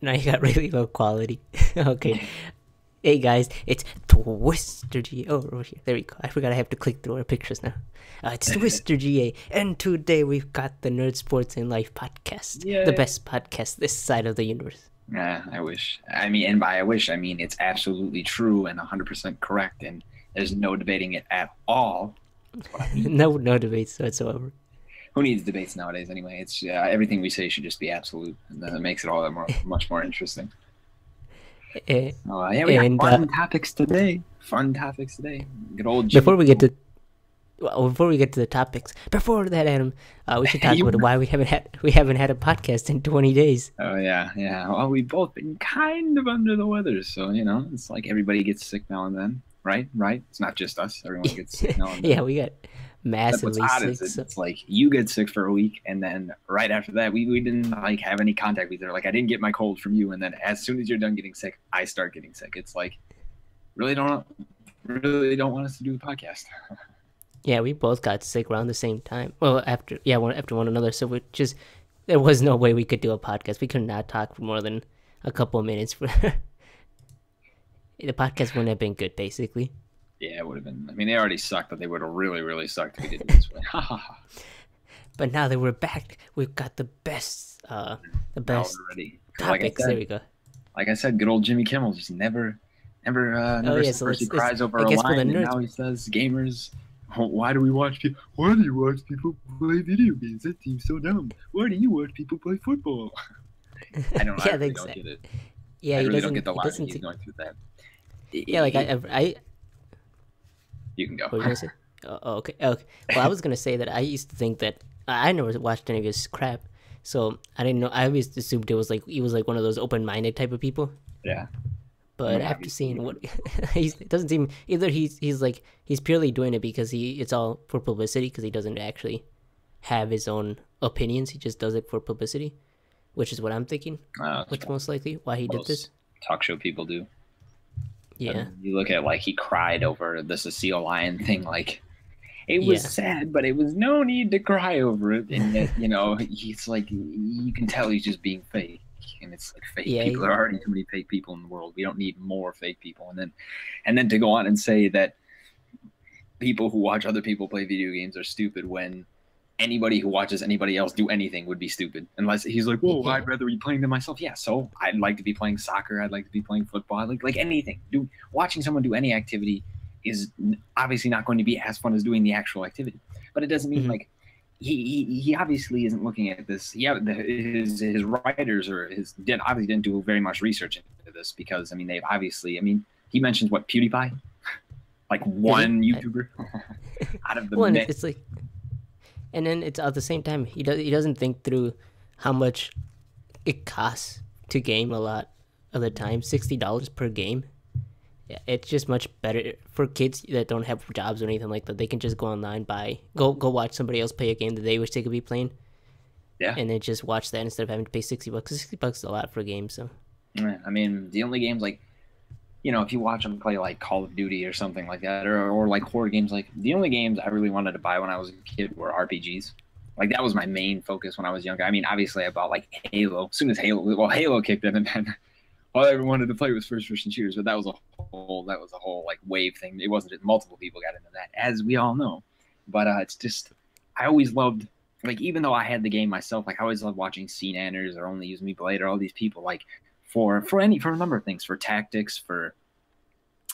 Now you got really low quality. Okay. Hey guys, it's Twister GA. Oh, over here. There we go. I forgot I have to click through our pictures now. It's Twister GA, and today we've got the Nerd Sports and Life podcast, the best podcast this side of the universe. I wish. I mean, and by I wish, I mean it's absolutely true and 100% correct, and there's no debating it at all. That's what I mean. No debates whatsoever. Who needs debates nowadays anyway? It's everything we say should just be absolute, and then it makes it all that much more interesting. We got fun topics today. Good old Jimmy. Before we get to the topics, before that, Adam, we should talk about why we haven't had a podcast in 20 days. Oh yeah. Well, we've both been kind of under the weather, so it's like everybody gets sick now and then, right? It's not just us. Everyone gets sick now and then. Yeah, we got massively sick. It's like you get sick for a week, and then right after that, we didn't like have any contact with each other. Like I didn't get my cold from you, and then as soon as you're done getting sick, I start getting sick. It's like really don't want us to do the podcast. Yeah, we both got sick around the same time. Well, after one another. So there was no way we could do a podcast. We could not talk for more than a couple of minutes. The podcast wouldn't have been good, basically. Yeah, it would have been. I mean, they already sucked, but they would have really, really sucked if we did this way. But now that we're back, we've got the best topics. There we go. Like I said, good old Jimmy Kimmel just never he cries over a line, and now he says, "Gamers, why do you watch people play video games? That seems so dumb. Why do you watch people play football?" I don't know. Yeah, I really don't get it. Yeah, I really don't get the line he's going through that. Yeah, like I You can go. What were you gonna say? Okay. Well, I was gonna say that I used to think that I never watched any of his crap, so I didn't know. I always assumed he was like one of those open-minded type of people. Yeah. But after seeing what it doesn't seem either he's purely doing it because it's all for publicity because he doesn't actually have his own opinions. He just does it for publicity, which is what I'm thinking. Which most likely why he did this. Talk show people do. Yeah. You look at he cried over the Cecile Lion thing. Like it was sad, but it was no need to cry over it. And yet, he's like you can tell he's just being fake. And it's like fake people. There are already too many fake people in the world. We don't need more fake people. And then to go on and say that people who watch other people play video games are stupid when anybody who watches anybody else do anything would be stupid. Unless he's like, whoa, I'd rather be playing than myself. Yeah, so I'd like to be playing soccer. I'd like to be playing football. I'd like anything. Watching someone do any activity is obviously not going to be as fun as doing the actual activity. But it doesn't mean he obviously isn't looking at this. Yeah, his writers obviously didn't do very much research into this because they've obviously he mentions what PewDiePie, like one YouTuber out of the mix. It's like, and then it's at the same time he doesn't think through how much it costs to game a lot of the time. $60 per game. It's just much better for kids that don't have jobs or anything like that. They can just go online, go watch somebody else play a game that they wish they could be playing. Yeah. And then just watch that instead of having to pay $60. $60 is a lot for a game, so. Yeah, the only games if you watch them play like Call of Duty or something like that, or like horror games, the only games I really wanted to buy when I was a kid were RPGs. Like that was my main focus when I was younger. Obviously I bought like Halo. As soon as Halo kicked in, and then all I ever wanted to play was first-person shooters, but that was a whole like wave thing. It wasn't just multiple people got into that, as we all know. But it's just I always loved even though I had the game myself, I always loved watching CNanners or Only Use Me Blade or all these people for a number of things, for tactics, for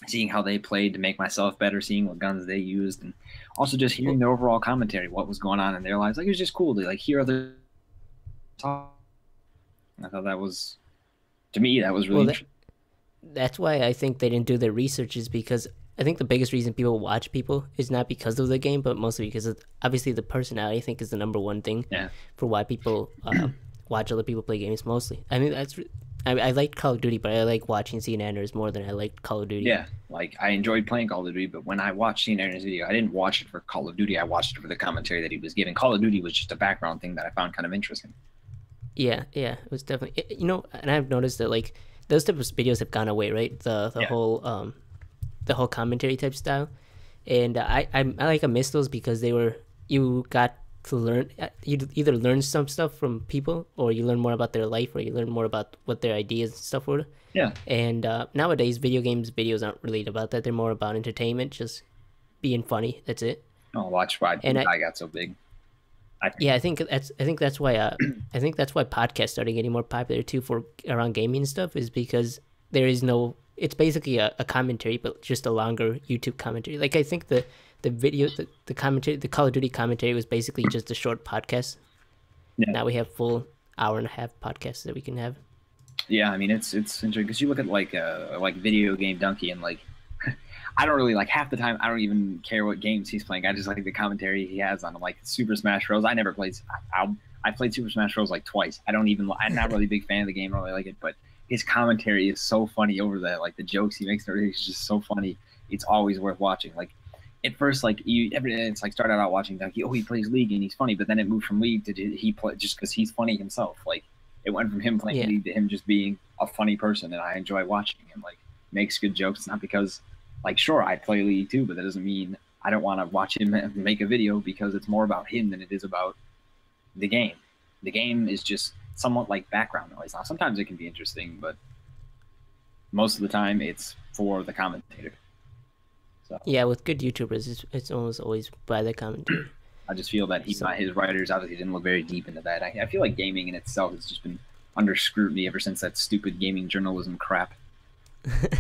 seeing how they played to make myself better, seeing what guns they used, and also just hearing their overall commentary, what was going on in their lives. It was just cool to hear other talk. I thought that was. To me, that was really that's why I think they didn't do their research, is because I think the biggest reason people watch people is not because of the game, but mostly because of, obviously the personality, I think, is the number one thing for why people watch other people play games mostly. I like Call of Duty, but I like watching CNNers more than I like Call of Duty. Yeah, I enjoyed playing Call of Duty, but when I watched CNNers video, I didn't watch it for Call of Duty. I watched it for the commentary that he was giving. Call of Duty was just a background thing that I found kind of interesting. Yeah, it was definitely, and I've noticed that those type of videos have gone away, right? The whole commentary type style, and I miss those because you got to learn. You either learn some stuff from people, or you learn more about their life, or you learn more about what their ideas and stuff were. Yeah. And nowadays, video games videos aren't really about that. They're more about entertainment, just being funny. That's it. Oh, watch why And I got so big. yeah, I think that's why I think that's why podcasts started getting more popular too for around gaming and stuff, is because there is no, it's basically a commentary, but just a longer YouTube commentary. Like I think the video, the commentary, the Call of Duty commentary was basically just a short podcast. Yeah. Now we have full hour and a half podcasts that we can have. Yeah, I mean it's interesting because you look at like Video Game Donkey, and like I don't really like, half the time I don't even care what games he's playing. I just like the commentary he has on them, like Super Smash Bros. I never played. I played Super Smash Bros. Like twice. I'm not really a big fan of the game. I don't really like it, but his commentary is so funny over that. Like the jokes he makes, it's just so funny. It's always worth watching. Like at first, like it's like started out watching Donkey. Oh, he plays League and he's funny, but then it moved from League to he play just because he's funny himself. Like it went from him playing League to him just being a funny person, and I enjoy watching him. Like makes good jokes. It's not because, like, sure, I play League too, but that doesn't mean I don't want to watch him make a video, because it's more about him than it is about the game. The game is just somewhat like background noise. Now, sometimes it can be interesting, but most of the time it's for the commentator. So yeah, with good YouTubers, it's almost always by the commentary. I just feel that his writers obviously didn't look very deep into that. I feel like gaming in itself has just been under scrutiny ever since that stupid gaming journalism crap.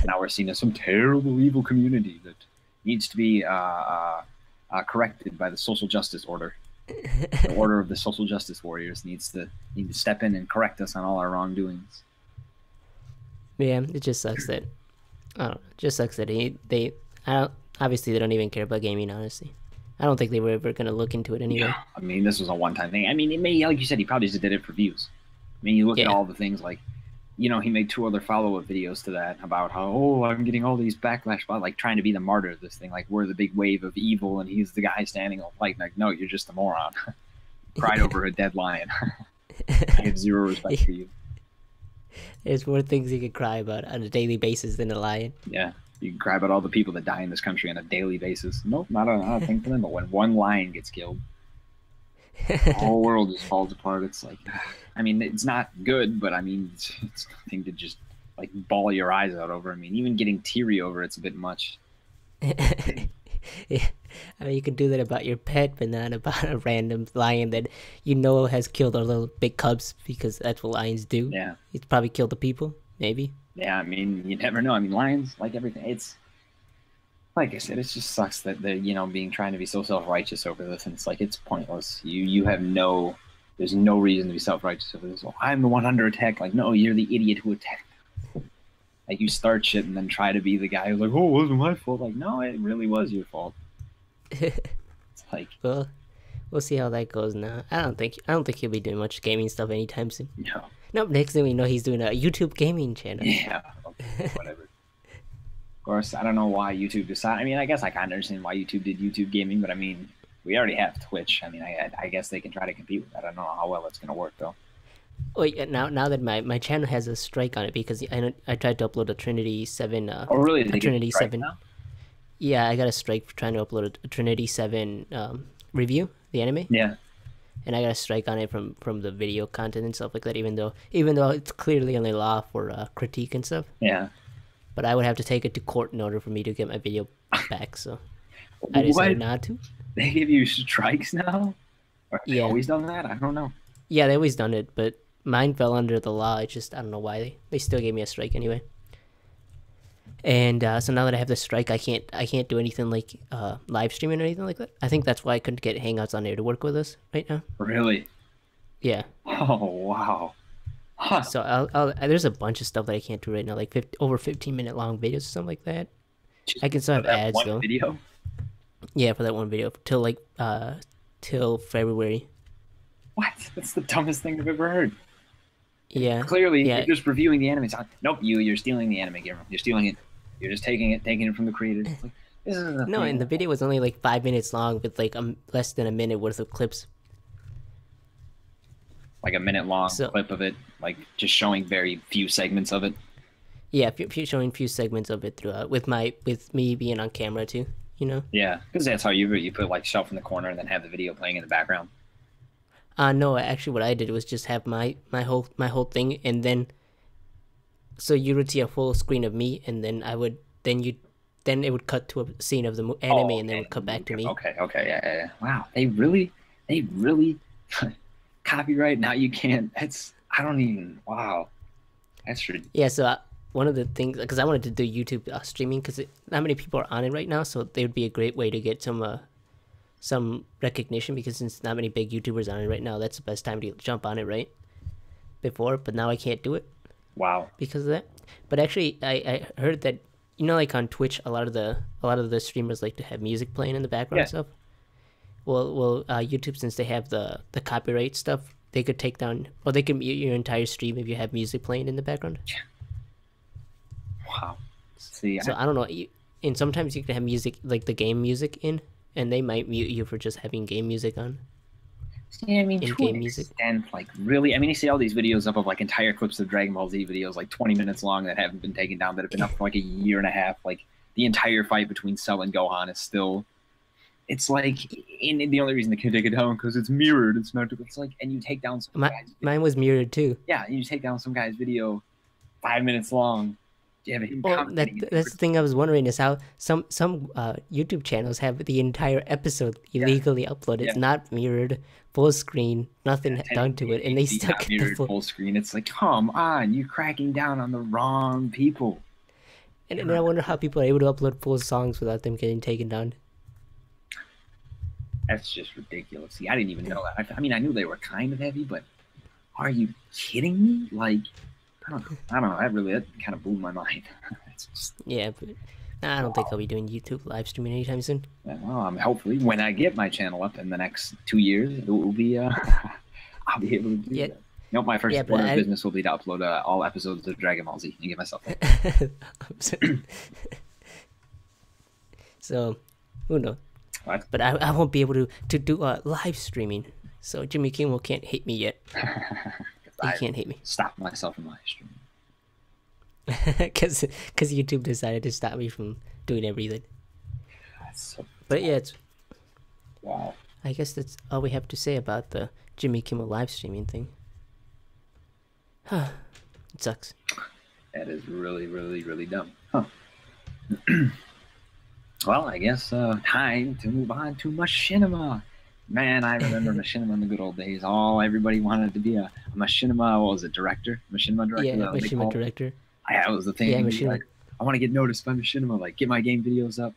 Now we're seen as some terrible, evil community that needs to be corrected by the social justice order. The order of the social justice warriors need to step in and correct us on all our wrongdoings. Yeah, it just sucks that. I don't know, it just sucks that obviously they don't even care about gaming. Honestly, I don't think they were ever gonna look into it anyway. Yeah, I mean, this was a one-time thing. I mean, it may, like you said, he probably just did it for views. I mean, you look at all the things like, you know, he made 2 other follow-up videos to that about how, oh, I'm getting all these backlash about, like, trying to be the martyr of this thing. Like, we're the big wave of evil, and he's the guy standing on fight. Like, no, you're just a moron. Cried over a dead lion. I have zero respect for you. There's more things you could cry about on a daily basis than a lion. Yeah, you can cry about all the people that die in this country on a daily basis. Nope, not a thing for them. But when one lion gets killed, the whole world just falls apart. It's like, I mean, it's not good, but I mean, it's nothing to just like bawl your eyes out over. I mean, even getting teary over it's a bit much. Yeah, I mean, you can do that about your pet, but not about a random lion that you know has killed our little big cubs, because that's what lions do. Yeah, it's probably killed the people, maybe. Yeah, I mean, you never know. I mean, lions, like everything, it's like I said, it just sucks that they're, you know, trying to be so self-righteous over this, and it's like, it's pointless. You have there's no reason to be self-righteous over this. Well, I'm the one under attack. Like, no, you're the idiot who attacked. Like, you start shit and then try to be the guy who's like, oh, it wasn't my fault. Like, no, it really was your fault. It's like, well, we'll see how that goes now. I don't think he'll be doing much gaming stuff anytime soon. no. Nope, next thing we know, he's doing a YouTube gaming channel. Yeah, okay, whatever. Of course, I don't know why YouTube decided. I mean, I guess I kind of understand why YouTube did YouTube gaming, but I mean, we already have Twitch. I mean, I guess they can try to compete with that. I don't know how well it's going to work, though. Wait, now that my channel has a strike on it, because I tried to upload a Trinity 7. Oh, really? A Trinity 7. Now? Yeah, I got a strike for trying to upload a Trinity 7 review, the anime. Yeah. And I got a strike on it from the video content and stuff like that, even though it's clearly only law for critique and stuff. Yeah. But I would have to take it to court in order for me to get my video back, so I decided not to. They give you strikes now? Or have they always done that? I don't know. Yeah, they always done it, but mine fell under the law. I don't know why they still gave me a strike anyway. And so now that I have the strike, I can't do anything like live streaming or anything like that. I think that's why I couldn't get Hangouts on there to work with us right now. Really? Yeah. Oh wow. Huh. So there's a bunch of stuff that I can't do right now, like over 15-minute long videos or something like that. I can still have ads one though. Video? Yeah, for that one video till February. What? That's the dumbest thing I've ever heard. Yeah. Clearly, you're just reviewing the anime. Nope, you're stealing the anime, Guillermo. You're stealing it. You're just taking it from the creators. It's like, this is no, and the video was only like 5 minutes long with like less than a minute worth of clips. Like a minute long clip of it, like just showing very few segments of it. Yeah, showing few segments of it throughout with me being on camera too. You know. Yeah, because that's how you put like shelf in the corner and then have the video playing in the background. No, actually, what I did was just have my whole thing, and then so you would see a full screen of me, and then then it would cut to a scene of the anime, Oh, and then it okay. would cut back to me. Okay, okay, yeah. Wow, they really copyright. Now you can't. It's I don't even. Wow, that's ridiculous. Yeah, so one of the things, because I wanted to do YouTube streaming, because not many people are on it right now, so they would be a great way to get some recognition, because since not many big YouTubers on it right now, that's the best time to jump on it, right? Before, but now I can't do it Wow. because of that. But actually, I heard that, like on Twitch, a lot of the streamers like to have music playing in the background Yeah. and stuff. Well, YouTube, since they have the copyright stuff, they could take down, or they can mute your entire stream if you have music playing in the background. Wow. See, So I don't know. And sometimes you can have music, like the game music in, and they might mute you for just having game music on. I mean, to In-game an music. extent, like really, I mean, you see all these videos up of like entire clips of Dragon Ball Z videos, like 20 minutes long, that haven't been taken down, that have been up for like a year and a half. Like the entire fight between Cell and Gohan is still. It's like, and the only reason they can take it down because it's mirrored. It's not. It's like, and you take down some guy's. Mine was mirrored too. Yeah, and you take down some guy's video, 5 minutes long. You have him Well, commenting. that's the thing I was wondering, is how some YouTube channels have the entire episode illegally uploaded. It's Yeah. not mirrored, full screen, nothing done to it, and they still not get the mirrored full. full screen. It's like, come on, you're cracking down on the wrong people. And I wonder how people are able to upload full songs without them getting taken down. That's just ridiculous. See, I didn't even know that. I mean, I knew they were kind of heavy, but are you kidding me? Like, I don't know. That kind of blew my mind. It's just, Yeah, but I don't think I'll be doing YouTube live streaming anytime soon. well, hopefully when I get my channel up in the next 2 years, it will be. I'll be able to do Yeah. that. Nope, my first Yeah, but order of business will be to upload all episodes of Dragon Ball Z and get myself that. So, who knows? What? But I won't be able to do live streaming. So Jimmy Kimmel can't hate me yet. He can't hate me. Stop myself from live streaming. Because YouTube decided to stop me from doing everything. That's so But yeah, wow. I guess that's all we have to say about the Jimmy Kimmel live streaming thing. It sucks. That is really, really, really dumb. Huh. Well, I guess time to move on to Machinima. Man, I remember Machinima in the good old days. Everybody wanted to be a Machinima, what was it, director? Machinima director? Yeah, that they Machinima called it? director. That was the thing. Yeah, You'd be Machinima. like, I want to get noticed by Machinima, like get my game videos up.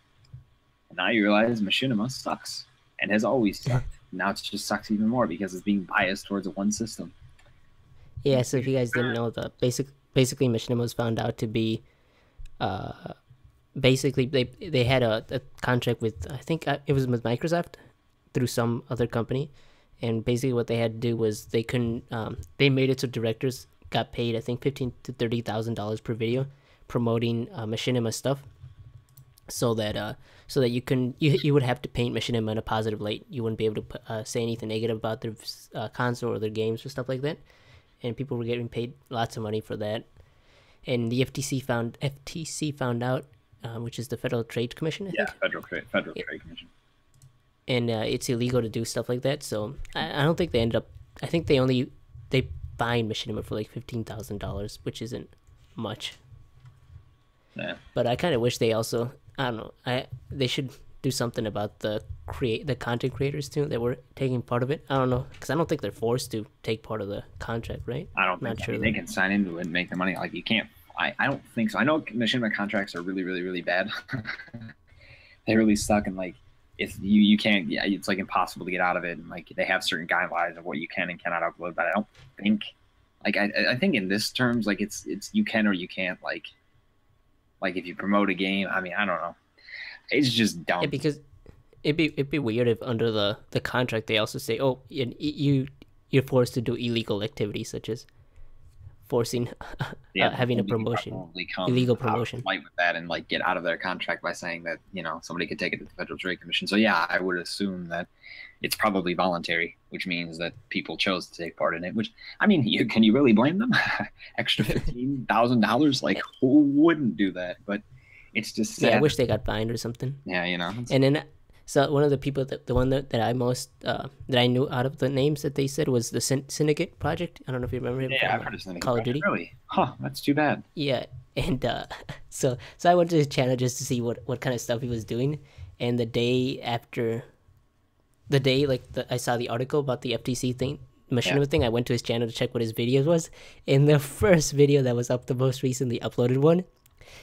And now you realize Machinima sucks and has always sucked. Now it just sucks even more because it's being biased towards one system. Yeah, so if you guys didn't know, basically Machinima was found out to be, basically they had a contract with, I think it was with Microsoft through some other company, and basically what they had to do was they couldn't, they made it so directors got paid, I think $15,000 to $30,000 per video promoting Machinima stuff, so that you would have to paint Machinima in a positive light. You wouldn't be able to say anything negative about their console or their games or stuff like that. And people were getting paid lots of money for that. And the FTC found out, which is the Federal Trade Commission, I think. Federal Trade Commission. And it's illegal to do stuff like that. So I don't think they ended up. I think they fined Machinima for like $15,000, which isn't much. Yeah. But I kind of wish they also, I don't know, they should do something about the content creators too that were taking part of it. I don't know, because I don't think they're forced to take part of the contract, right? I don't think so. They can sign into it and make the money. Like you can't. I don't think so. I know Machinima contracts are really, really, really bad. They really suck, and like if you can't, yeah, it's like impossible to get out of it. And like they have certain guidelines of what you can and cannot upload. But I don't think, like I think in this terms, like it's you can or you can't. Like if you promote a game, I mean, I don't know. It's just dumb. Yeah, because it'd be weird if under the contract they also say, oh, you're forced to do illegal activities such as forcing having a promotion, illegal promotion. Fight with that and like get out of their contract by saying that somebody could take it to the Federal Trade Commission. So yeah, I would assume that it's probably voluntary, which means that people chose to take part in it. Which I mean, can you really blame them? Extra $15,000, like who wouldn't do that? But it's just sad. Yeah, I wish they got fined or something. Yeah, And then So one of the people the one that I most that I knew out of the names that they said was the Syndicate Project. I don't know if you remember him Yeah, from I've heard of Syndicate Call of Project. Duty. Really? Huh? That's too bad. Yeah, and so I went to his channel just to see what kind of stuff he was doing. And the day after, the day I saw the article about the FTC thing, Machinima thing, I went to his channel to check what his videos was. And the first video that was up, the most recently uploaded one,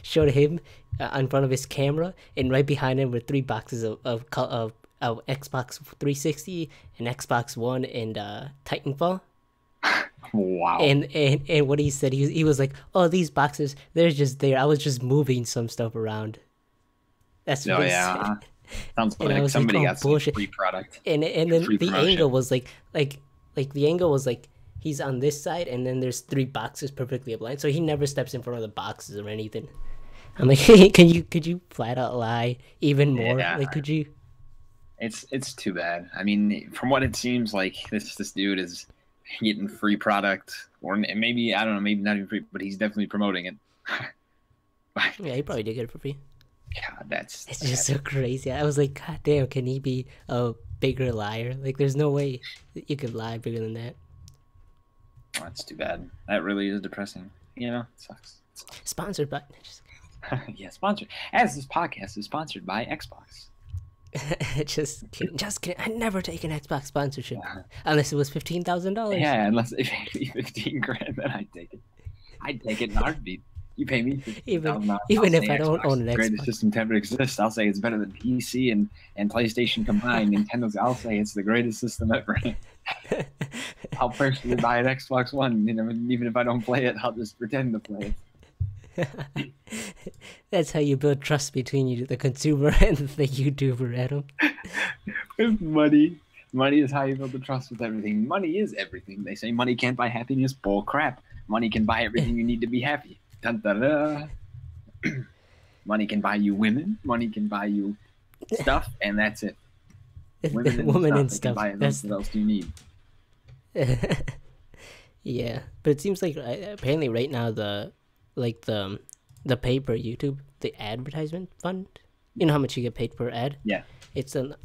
showed him in front of his camera, and right behind him were three boxes of Xbox 360 and Xbox One and Titanfall. Wow. And what he said, he was like, "Oh, these boxes, they're just there. I was just moving some stuff around." That's what he said. Sounds like somebody got some free product. And then the angle was like the angle was like he's on this side, and then there's three boxes perfectly aligned. So he never steps in front of the boxes or anything. I'm like, hey, could you flat out lie even more? Yeah. Like, could you? It's too bad. I mean, from what it seems like, this dude is getting free product, or maybe, I don't know, maybe not even free, but he's definitely promoting it. Yeah, he probably did get it for free. God, it's just so crazy. I was like, God damn, can he be a bigger liar? Like, there's no way that you could lie bigger than that. That's too bad. That really is depressing. You know, it sucks. Sponsored by. Yeah, sponsored. As this podcast is sponsored by Xbox. Just kidding. I never take an Xbox sponsorship unless it was $15,000. Yeah, unless it paid me 15 grand, then I'd take it. I'd take it in a heartbeat. You pay me even if I don't own an Xbox. Greatest system to ever exist. I'll say it's better than PC and PlayStation combined. Nintendo's. I'll say it's the greatest system ever. I'll personally buy an Xbox One. You know, even if I don't play it, I'll just pretend to play it. That's how you build trust between you, the consumer, and the YouTuber, Adam. With money is how you build the trust with everything. Money is everything. They say money can't buy happiness. Bull crap. Money can buy everything you need to be happy. Dun, dun, dun. Money can buy you women. Money can buy you stuff, and that's it. Women and stuff. What else do you need? Yeah, but it seems like apparently right now the pay per YouTube, the advertisement fund. You know how much you get paid per ad? Yeah. It's the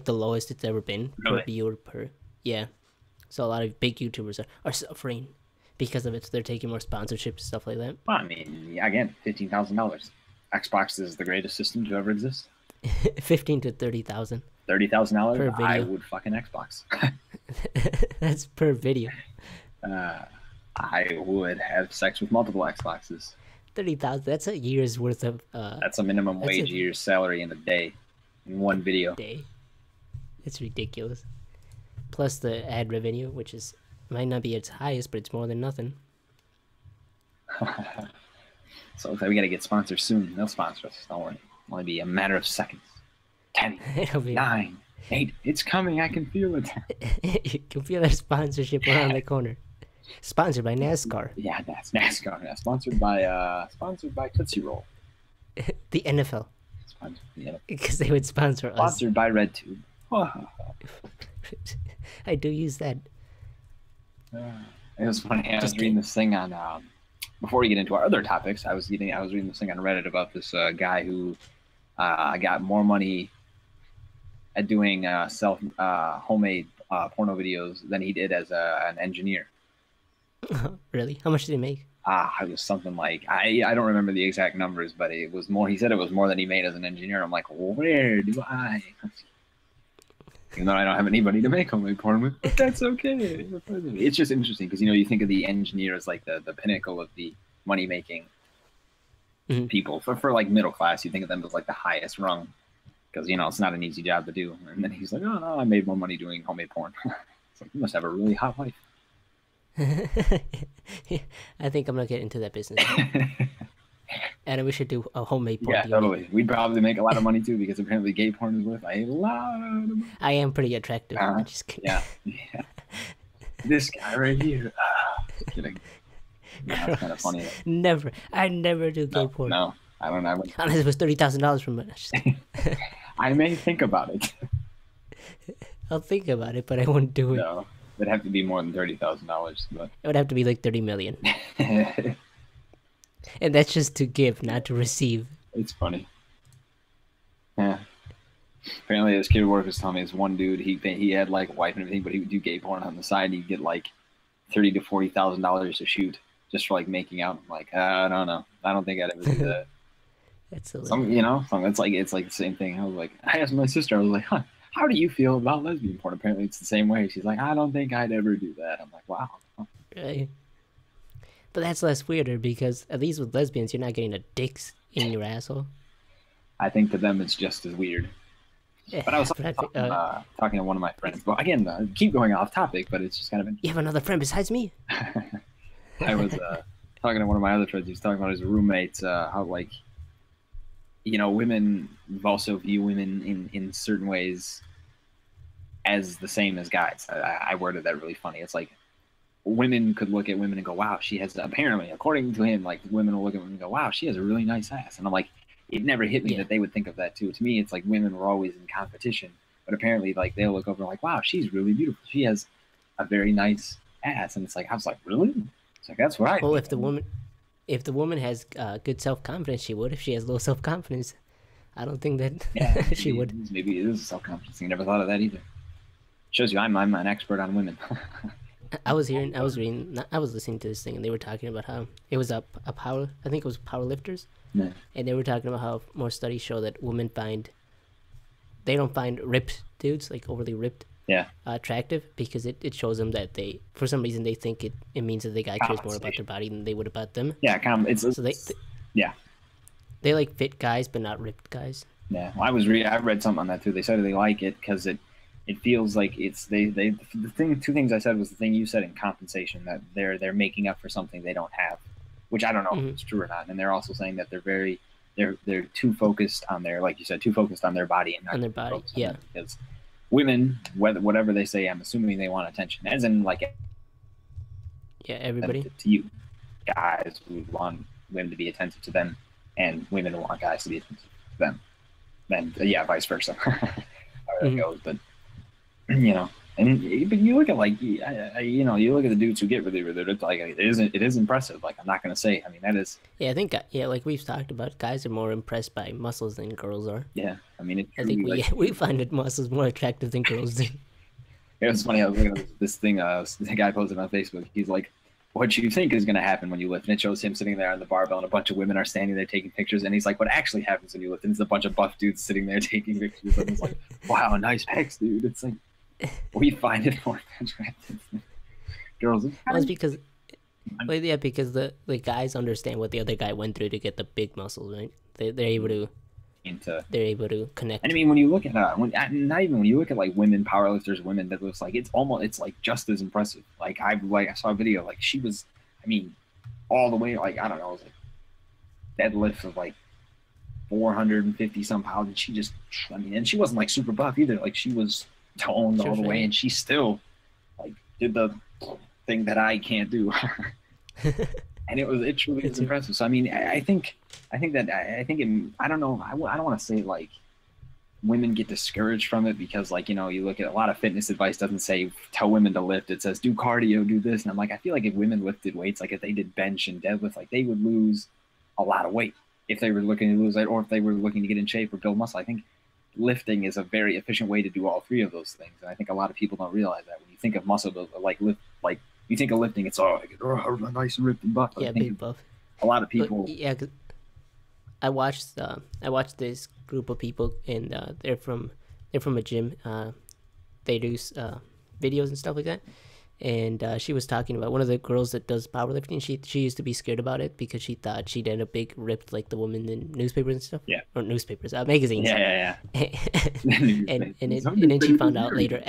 lowest it's ever been per viewer per. Yeah. So a lot of big YouTubers are suffering because of it. So they're taking more sponsorships, stuff like that. Well, I mean, again, $15,000. Xbox is the greatest system to ever exist. 15 to 30,000. $30,000 per video. I would fucking Xbox. That's per video. I would have sex with multiple Xboxes. 30,000. That's a year's worth of. That's a minimum wage year's salary in a day, in one video. Day. It's ridiculous. Plus the ad revenue, which might not be its highest, but it's more than nothing. So we gotta get sponsors soon. They'll sponsor us. Don't worry. It'll only be a matter of seconds. 10, 9, 8. It's coming. I can feel it. You can feel that sponsorship around the corner. Sponsored by NASCAR. Yeah, that's NASCAR. Yeah, sponsored by Tootsie Roll. The NFL. Because they would sponsor us. Sponsored by RedTube. I do use that. It was funny. I was reading this thing on. Before we get into our other topics, I was reading this thing on Reddit about this guy who got more money at doing homemade porno videos than he did as an engineer. Really? How much did he make? It was something like I don't remember the exact numbers, but it was more. He said it was more than he made as an engineer. I'm like, where do I? Even though I don't have anybody to make homemade porn with, but that's okay. It's just interesting because you think of the engineer as like the pinnacle of the money making people. For like middle class, you think of them as like the highest rung because it's not an easy job to do. And then he's like, oh no, I made more money doing homemade porn. It's like, you must have a really hot wife. I think I'm gonna get into that business. And we should do a homemade porn. Yeah, totally. We'd probably make a lot of money too because apparently gay porn is worth a lot of money. I am pretty attractive. I'm just kidding. Yeah. This guy right here. Kidding. No, that's kind of funny. I never do gay porn. No, I don't know. Unless it was $30,000 from it. I may think about it. I'll think about it, but I won't do it. No, it'd have to be more than $30,000. But it would have to be like 30 million. And that's just to give, not to receive. It's funny. Yeah. Apparently, this kid at work was telling me this one dude. He had like a wife and everything, but he would do gay porn on the side. He'd get like $30,000 to $40,000 to shoot just for like making out. I'm like, I don't know. I don't think I'd ever do that. That's hilarious. It's like the same thing. I was like, I asked my sister. I was like, huh, how do you feel about lesbian porn? Apparently, it's the same way. She's like, I don't think I'd ever do that. I'm like, wow. Right. But that's less weirder because at least with lesbians, you're not getting a dicks in your asshole. I think to them it's just as weird. But I was talking to one of my friends. Well, again, keep going off topic, but it's just kind of. You have another friend besides me? I was talking to one of my other friends. He was talking about his roommates, how like, women also view women in certain ways as the same as guys. I worded that really funny. It's like women could look at women and go, wow, she has, apparently, according to him, like women will look at women and go, wow, she has a really nice ass. And I'm like, it never hit me that they would think of that too. To me, it's like women were always in competition, but apparently like they'll look over like, wow, she's really beautiful. She has a very nice ass. And it's like, I was like, really? It's like, that's what I Well, think. if the woman has good self-confidence, she would. If she has low self-confidence, I don't think that she would. Maybe it is self-confidence. I never thought of that either. Shows you I'm an expert on women. I was listening to this thing, and they were talking about how it was I think it was power lifters. Yeah. And they were talking about how more studies show that women they don't find ripped dudes, like overly ripped, attractive, because it shows them that for some reason they think it means that the guy cares more about their body than they would about them. Yeah, they like fit guys but not ripped guys. Yeah, well, I read something on that too. They said they like it because it feels like it's two things I said was the thing you said in compensation, that they're making up for something they don't have, which I don't know if it's true or not. And they're also saying that they're too focused on like you said, too focused on their body and not on their body. Yeah, because women, whatever they say, I'm assuming they want attention, as in like everybody to you. Guys who want women to be attentive to them, and women who want guys to be attentive to them. Then vice versa. How it goes, but but you look at you look at the dudes who get really ripped, like it is impressive. Like I'm not gonna say, I mean that is. Yeah, I think like we've talked about, guys are more impressed by muscles than girls are. Yeah, I mean I think we find that muscles more attractive than girls do. It was funny. I was looking at this thing. The guy posted on Facebook. He's like, "What you think is gonna happen when you lift?" And it shows him sitting there on the barbell, and a bunch of women are standing there taking pictures. And he's like, "What actually happens when you lift?" And it's a bunch of buff dudes sitting there taking pictures. And it's like, "Wow, nice pecs, dude." It's like. We find it more attractive than girls. Well, it's because the guys understand what the other guy went through to get the big muscles, right? They're able to connect. And I mean, when you look at when you look at like women powerlifters, women that looks like it's like just as impressive. Like I saw a video, like she was, I mean, all the way, like I don't know, it was like deadlift of like 450 some pounds, and she just, I mean, and she wasn't like super buff either. Like she was toned all the way, and she still like did the thing that I can't do. And it truly is impressive. So I mean, I don't know, I don't want to say like women get discouraged from it, because like, you look at a lot of fitness advice doesn't say tell women to lift, it says do cardio, do this, and I'm like, I feel like if women lifted weights, like if they did bench and deadlift, like they would lose a lot of weight if they were looking to lose it, or if they were looking to get in shape or build muscle. I think lifting is a very efficient way to do all three of those things, and I think a lot of people don't realize that. When you think of muscle build, like you think of lifting, it's all like, oh, nice and ripped and buff. Yeah, big buff. A lot of people. But, yeah, 'cause I watched this group of people, and they're from a gym. They do videos and stuff like that. And she was talking about one of the girls that does powerlifting. She used to be scared about it because she thought she'd end up big ripped like the woman in newspapers and stuff. Yeah. Or newspapers, magazines. Yeah. and then she found out later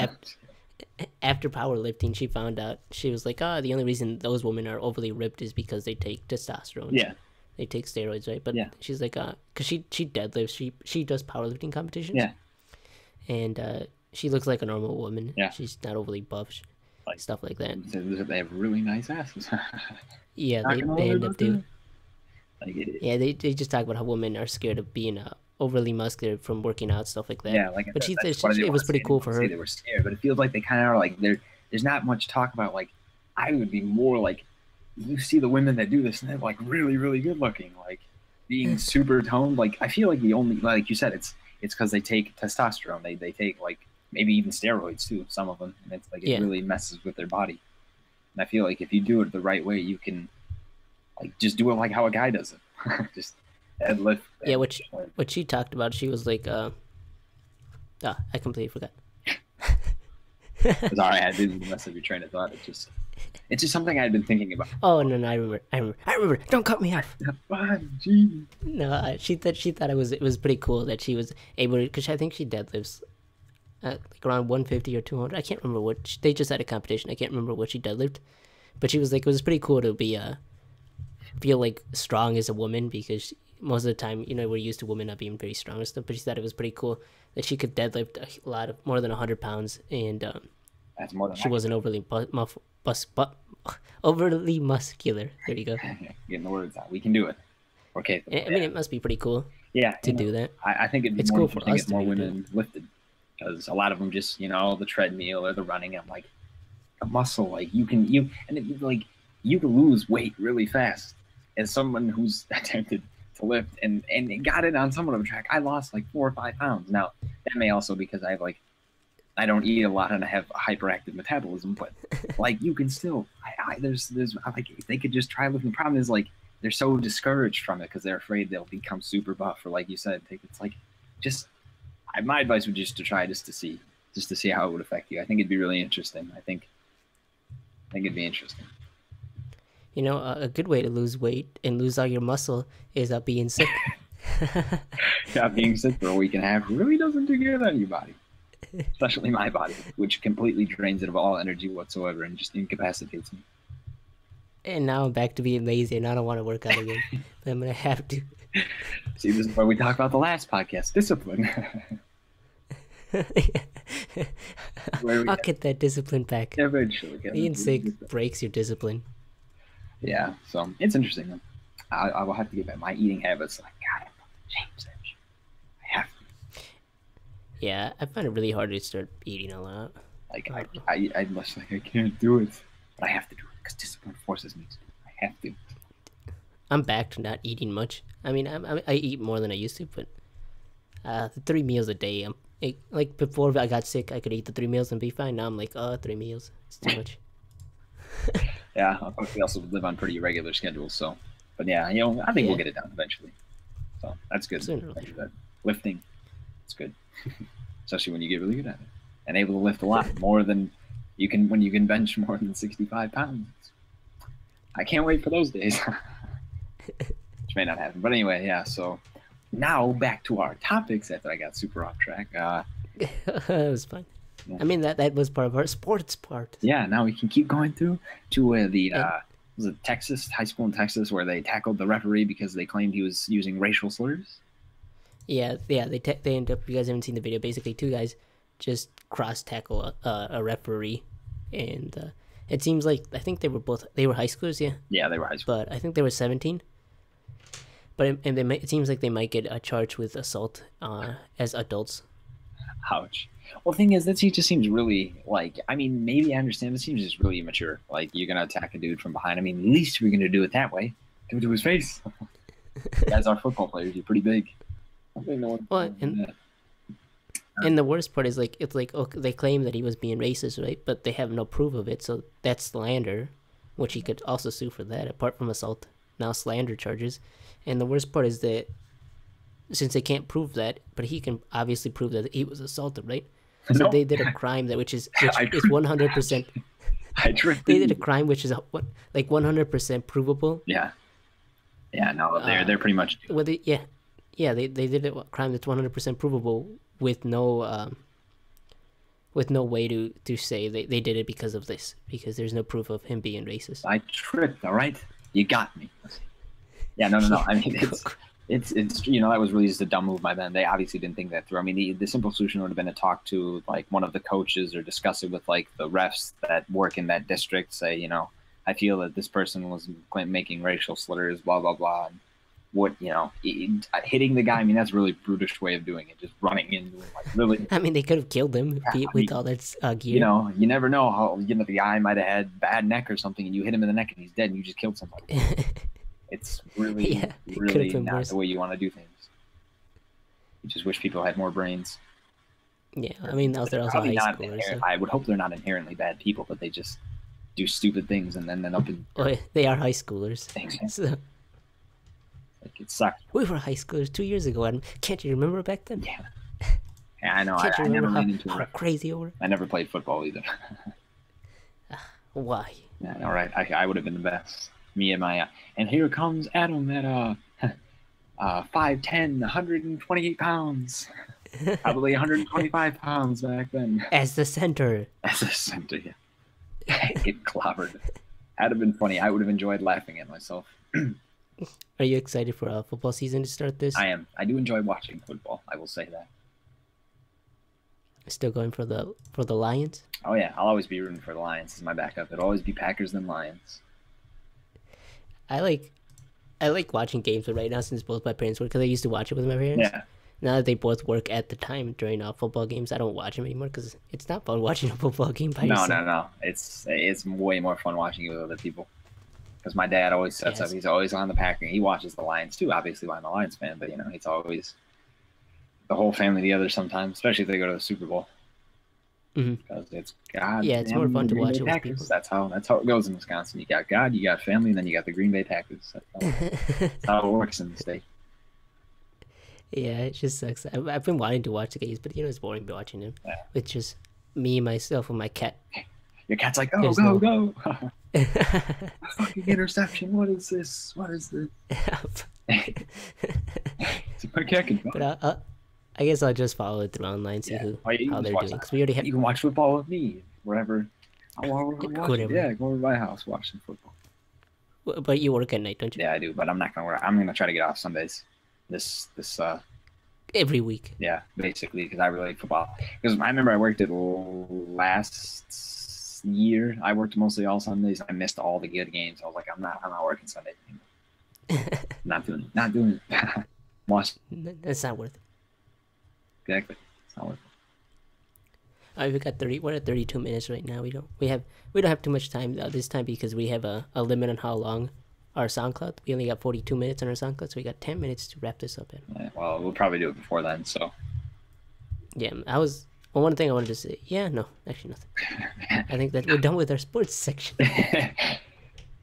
after powerlifting, she found out, she was like, the only reason those women are overly ripped is because they take testosterone. Yeah. They take steroids, right? But yeah. She's like, because she deadlifts, she does powerlifting competitions. Yeah. And she looks like a normal woman. Yeah. She's not overly buff. Like, stuff like that. They have really nice asses. Yeah, they end up doing. Yeah, they just talk about how women are scared of being overly muscular from working out, stuff like that. Yeah, like but it was pretty cool for her. They were scared, but it feels like they kind of are like there's not much talk about. Like I would be more like, you see the women that do this and they're like really really good looking. Like being super toned. Like I feel like the only, like you said, it's because they take testosterone. They take like maybe even steroids too. Some of them, and it's like it really messes with their body. And I feel like if you do it the right way, you can like just do it like how a guy does it. Just deadlift. Yeah, what she talked about, she was like, I completely forgot. Sorry, I didn't mess up your train of thought. It's just something I'd been thinking about. Oh no, I remember. Don't cut me off. No, she thought it was pretty cool that she was able to, because I think she deadlifts like around 150 or 200. I can't remember what they just had a competition. I can't remember what she deadlifted, but she was like, it was pretty cool to be feel like strong as a woman, because most of the time, you know, we're used to women not being very strong and stuff. But she thought it was pretty cool that she could deadlift a lot of more than 100 pounds, and that's more than she wasn't overly muscular. There you go. Getting the words out. We can do it. Okay. I mean, it must be pretty cool. Yeah. To do that. I think it's more cool for us to get more women lifted, because a lot of them just, you know, the treadmill or the running. I'm like, a muscle, like you can lose weight really fast. As someone who's attempted to lift and got it on somewhat of a track, I lost like 4 or 5 pounds. Now that may also because I don't eat a lot and I have a hyperactive metabolism, but like you can still, there's like if they could just try lifting. The problem is like they're so discouraged from it because they're afraid they'll become super buff, or like you said, it's like just my advice would just to try just to see how it would affect you. I think it'd be really interesting. I think it'd be interesting. You know, a good way to lose weight and lose all your muscle is being sick. Yeah, being sick for a week and a half really doesn't do good on your body. Especially my body, which completely drains it of all energy whatsoever and just incapacitates me. And now I'm back to being lazy and I don't want to work out again. But I'm going to have to. See, this is why we talked about the last podcast, discipline. I'll get that discipline back. Eventually. Being sick breaks your discipline. Yeah, so it's interesting. Though. I will have to get back my eating habits. Like, God, change that shit. I have to. Yeah, I find it really hard to start eating a lot. Like, I'm just like, I can't do it. But I have to do it because discipline forces me to do it. I have to. I'm back to not eating much. I mean, I eat more than I used to, but the 3 meals a day, like before I got sick, I could eat the 3 meals and be fine. Now I'm like, 3 meals. It's too much. Yeah, we also live on pretty irregular schedules, so. But yeah, you know, I think we'll get it done eventually. So that's good. Lifting, it's good, especially when you get really good at it and able to lift a lot more than you can when you can bench more than 65 pounds. I can't wait for those days, which may not happen. But anyway, yeah. So now back to our topics after I got super off track. It was fun. Yeah. I mean, that was part of our sports part. Yeah, now we can keep going through to where was it Texas, high school in Texas, where they tackled the referee because they claimed he was using racial slurs? Yeah, they end up, you guys haven't seen the video, basically 2 guys just cross-tackle a referee, and it seems like, I think they were high schoolers, yeah? Yeah, they were high school. But I think they were 17. But it seems like they might get charged with assault as adults. Ouch. Well, the thing is, that just seems really, like, I mean, maybe I understand, but it seems just really immature. Like, you're going to attack a dude from behind. I mean, at least if you're going to do it that way, do it to his face. You guys are football players. You're pretty big. Well, and the worst part is, like, it's like, okay, they claim that he was being racist, right? But they have no proof of it, so that's slander, which he could also sue for that, apart from assault. Now slander charges. And the worst part is that since they can't prove that, but he can obviously prove that he was assaulted, right? So they did a crime which is 100%. They did a crime which is like 100% provable. Yeah. Yeah. No, they're pretty much. Well, they did a crime that's 100% provable with no way to say they did it because of this, because there's no proof of him being racist. I tripped. All right, you got me. Yeah. No. I mean, it's you know, that was really just a dumb move by them. They obviously didn't think that through. I mean, the simple solution would have been to talk to like one of the coaches or discuss it with like the refs that work in that district. Say, you know, I feel that this person was making racial slurs, blah blah blah. And what, you know, hitting the guy. I mean, that's a really brutish way of doing it. Just running in, like really. I mean, they could have killed him with all that gear. You know, you never know how, you know, the guy might have had bad neck or something, and you hit him in the neck and he's dead, and you just killed somebody. It's really, Yeah, it could have really been not worse. the way you want to do things. You just wish people had more brains. Yeah, I mean, they're also Probably high not. schoolers. So. I would hope they're not inherently bad people, but they just do stupid things and then end up in Oh, yeah, they are high schoolers. things. So Like it sucks. we were high schoolers 2 years ago, and can't you remember back then? Yeah, yeah, I know. Can't you I never remember ran into how it. crazy we were? I never played football either. Why? Yeah, all right. I would have been the best. Me and my and here comes Adam at 5'10", 128 pounds. Probably 125 pounds back then. As the center. As a center, yeah. Get clobbered. That'd have been funny. I would have enjoyed laughing at myself. Are you excited for football season to start this? I am. I do enjoy watching football. I will say that. Still going for the Lions? Oh yeah, I'll always be rooting for the Lions as my backup. It'll always be Packers then Lions. I like watching games, but right now since both my parents work, because I used to watch it with my parents. Yeah. Now that they both work at the time during football games, I don't watch them anymore because it's not fun watching a football game by yourself. No. It's way more fun watching it with other people. Because my dad always sets up. He's always on the Packer. He watches the Lions too. Obviously, I'm a Lions fan, but it's always the whole family together sometimes, especially if they go to the Super Bowl. Because it's God. Yeah, it's more fun to watch it with people. That's how it goes in Wisconsin. You got God, you got family, and then you got the Green Bay Packers. That's how it works in the state. Yeah, it just sucks. I've been wanting to watch the games, but it's boring watching them. Yeah. With just me, myself, and my cat. Your cat's like, go. Fucking interception. What is this? My cat can go. But I guess I'll just follow it through online, see how they're doing. Because we already have. You can watch football with me wherever. Go over to my house, watch some football. But you work at night, don't you? Yeah, I do. But I'm not gonna work. I'm gonna try to get off Sundays. This every week. Yeah, basically, because I really like football. Because I remember I worked it last year. I worked mostly all Sundays. I missed all the good games. I was like, I'm not working Sundays anymore. Not doing it. Watch. That's not worth it. Exactly. It's not worth it. We got 30. We're at 32 minutes right now. We don't have too much time this time because we have a limit on how long our SoundCloud. We only got 42 minutes on our SoundCloud, so we got 10 minutes to wrap this up in. Yeah, well, we'll probably do it before then. So. Yeah, one thing I wanted to say. Yeah, no, actually nothing. I think that we're done with our sports section.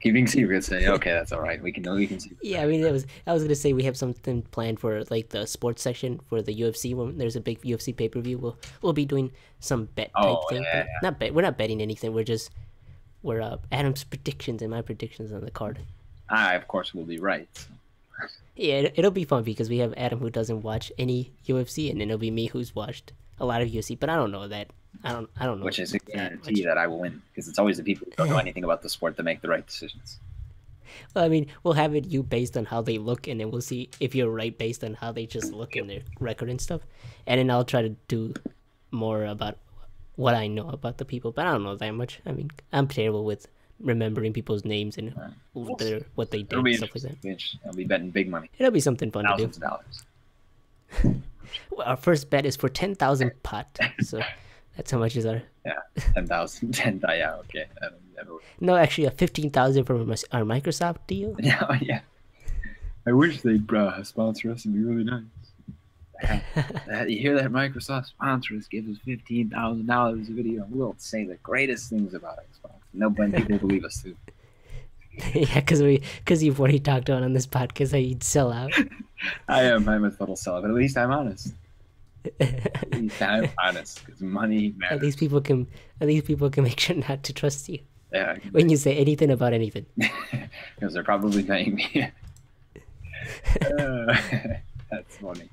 Keeping secrets. Okay, that's all right. We can see. Yeah, I mean, I was gonna say we have something planned for like the sports section for the UFC when there's a big UFC pay-per-view. We'll be doing some bet type thing. Yeah. Not bet. We're not betting anything. We're Adam's predictions and my predictions on the card. I of course will be right. Yeah, it'll be fun because we have Adam who doesn't watch any UFC, and then it'll be me who's watched a lot of UFC, but I don't know that. I don't know. Which is a guarantee that I will win because it's always the people who don't know anything about the sport that make the right decisions. Well, I mean, we'll have you based on how they look, and then we'll see if you're right based on how they just look in their record and stuff. And then I'll try to do more about what I know about the people, but I don't know that much. I mean, I'm terrible with remembering people's names and what they did and stuff like that. I'll be betting big money. It'll be something fun Thousands to do. of dollars. Well, our first bet is for 10,000 pot, so that's how much is our... Yeah, 10,000. Yeah, okay. No, actually, 15,000 from our Microsoft deal. Yeah. I wish they'd sponsor us. It'd be really nice. You hear that? Microsoft sponsor us, give us $15,000 a video. We'll say the greatest things about Xbox. Nobody people believe us too. Yeah, because you've already talked about on this podcast how you'd sell out. I'm a total sellout, but at least I'm honest. At least I'm honest, because money matters. At least people can make sure not to trust you. Yeah. When you say anything about anything. Because they're probably paying me. That's funny.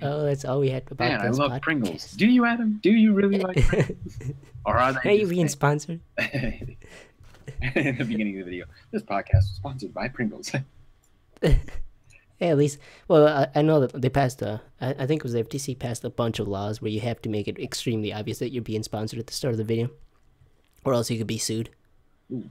Oh, that's all we had about Man, this I love podcast. Pringles. Do you, Adam? Do you really like Pringles? Or are they? Are you being sponsored? In the beginning of the video, this podcast was sponsored by Pringles. Yeah, at least. Well, I know that they passed. I think it was the FTC passed a bunch of laws where you have to make it extremely obvious that you're being sponsored at the start of the video, or else you could be sued. Ooh.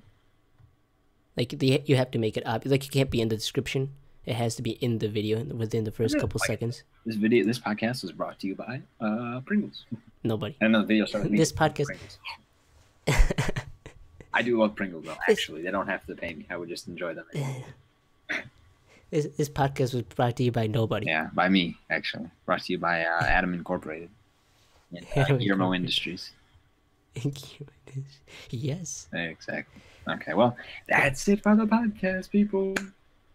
Like you have to make it obvious. Like you can't be in the description. It has to be in the video within the first couple seconds. This podcast was brought to you by Pringles. Nobody. And the video started. This podcast. I do love Pringles though. Actually, they don't have to pay me. I would just enjoy them. This podcast was brought to you by nobody. Yeah, by me actually. Brought to you by Adam Incorporated and Guillermo Industries. Yes. Exactly. Okay, well, that's it for the podcast, people.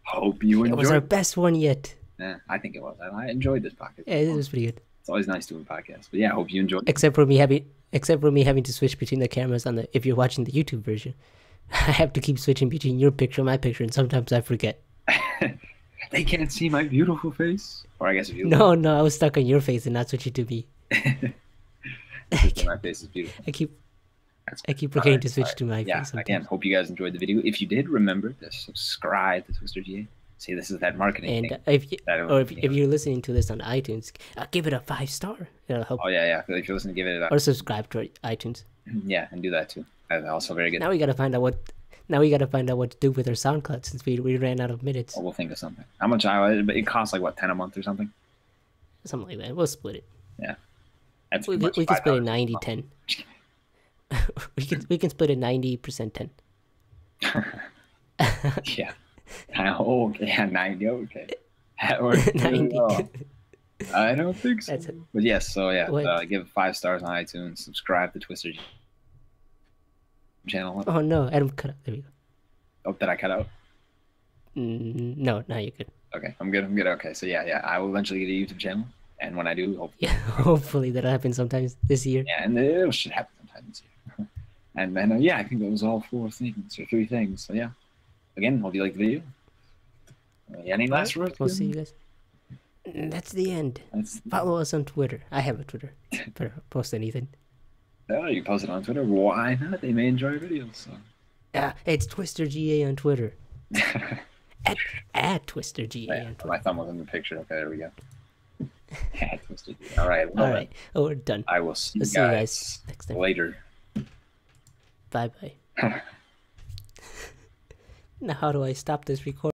Hope you enjoyed. It was our best one yet. Yeah, I think it was. I enjoyed this podcast. Yeah, it was pretty good. It's always nice doing podcasts. But yeah, I hope you enjoyed. Except for me having to switch between the cameras on the if you're watching the YouTube version. I have to keep switching between your picture and my picture, and sometimes I forget. They can't see my beautiful face. Or I guess if you No, I was stuck on your face and not switching to me. My face is beautiful. I keep forgetting to switch to my face. Yeah, again, hope you guys enjoyed the video. If you did, remember to subscribe to Twister GA. See, this is that marketing and thing. If you're listening to this on iTunes, give it a 5-star. It'll help. Oh yeah. If you're listening, give it a. Or subscribe to iTunes. Yeah, and do that too. That's also very good. Now we gotta find out what to do with our SoundCloud since we ran out of minutes. Oh, we'll think of something. How much? It costs like what, 10 a month or something? Something like that. We'll split it. Yeah. We can split it 90-10. we can split it 90% 10. Yeah. Oh, okay. Yeah, 90. Okay. That works 90. well. I don't think so. That's it. But yes, so yeah, give it 5 stars on iTunes. Subscribe to Twister channel. Oh no, Adam cut out. There we go. Oh, did I cut out? No, now you're good. Okay, I'm good. Okay, so yeah, I will eventually get a YouTube channel, and when I do, hopefully that'll happen sometime this year. Yeah, and it should happen sometime this year. And then I think that was all 4 things or 3 things. So yeah, again, hope you liked the video. Any last words? We'll see you guys. That's the end. Follow us on Twitter. I have a Twitter. Better post anything. Oh, you post it on Twitter? Why not? They may enjoy videos. So. It's Twister GA on Twitter. at Twister GA on Twitter. My thumb was in the picture. Okay, there we go. At Twister GA. All right. All right. Oh, we're done. I will see you guys next time. Later. Bye. Now, how do I stop this recording?